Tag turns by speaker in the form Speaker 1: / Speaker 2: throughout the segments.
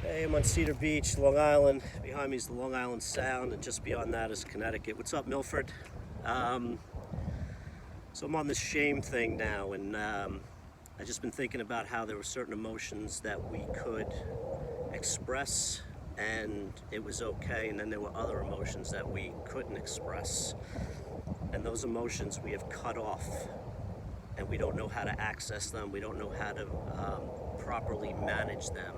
Speaker 1: Hey, I'm on Cedar Beach, Long Island. Behind me is the Long Island Sound, and just beyond that is Connecticut. What's up, Milford? So I'm on this shame thing now, and I've just been thinking about how there were certain emotions that we could express, and it was okay, and then there were other emotions that we couldn't express. And those emotions we have cut off, and we don't know how to access them, we don't know how to properly manage them.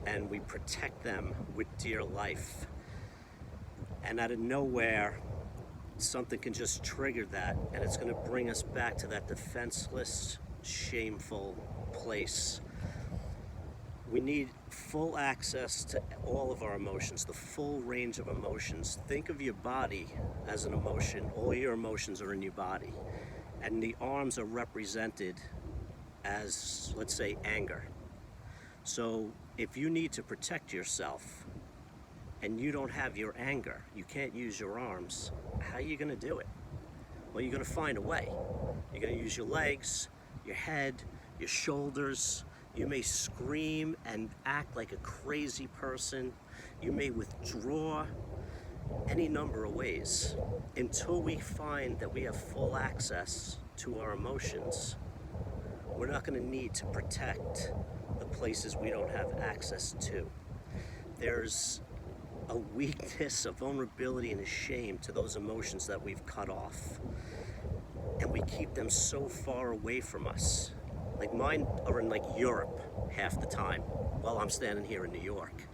Speaker 1: And we protect them with dear life. And out of nowhere, something can just trigger that, and it's going to bring us back to that defenseless, shameful place. We need full access to all of our emotions, the full range of emotions. Think of your body as an emotion. All your emotions are in your body. And the arms are represented as, let's say, anger. So if you need to protect yourself and you don't have your anger, you can't use your arms, how are you going to do it? Well, you're going to find a way. You're going to use your legs, your head, your shoulders. You may scream and act like a crazy person. You may withdraw any number of ways until we find that we have full access to our emotions. We're not going to need to protect the places we don't have access to. There's a weakness, a vulnerability, and a shame to those emotions that we've cut off. And we keep them so far away from us. Like mine are in like Europe half the time, while I'm standing here in New York.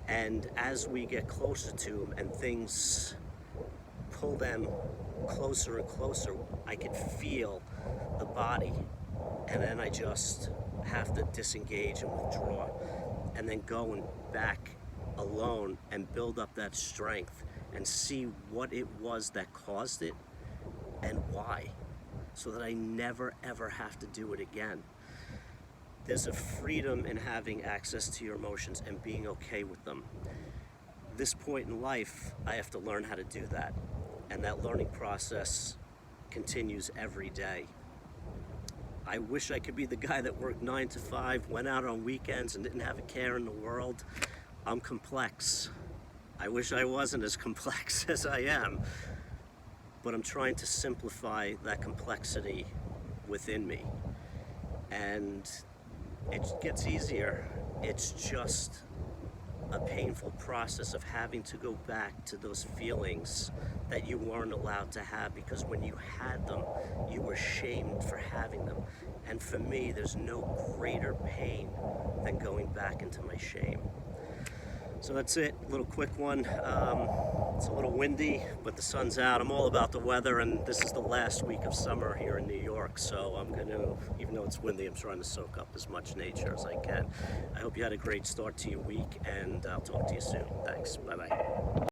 Speaker 1: And as we get closer to them and things pull them closer and closer, I can feel the body. And then I just have to disengage and withdraw, and then go and back alone and build up that strength and see what it was that caused it and why, so that I never ever have to do it again. There's a freedom in having access to your emotions and being okay with them. This point in life, I have to learn how to do that, and that learning process continues every day. I wish I could be the guy that worked 9 to 5, went out on weekends, and didn't have a care in the world. I'm complex. I wish I wasn't as complex as I am, but I'm trying to simplify that complexity within me. And it gets easier. It's just a painful process of having to go back to those feelings that you weren't allowed to have, because when you had them, you were shamed for having them. And for me, there's no greater pain than going back into my shame. So that's it, a little quick one. It's a little windy, but the sun's out. I'm all about the weather, and this is the last week of summer here in New York, so I'm gonna, even though it's windy, I'm trying to soak up as much nature as I can. I hope you had a great start to your week, and I'll talk to you soon. Thanks, bye-bye.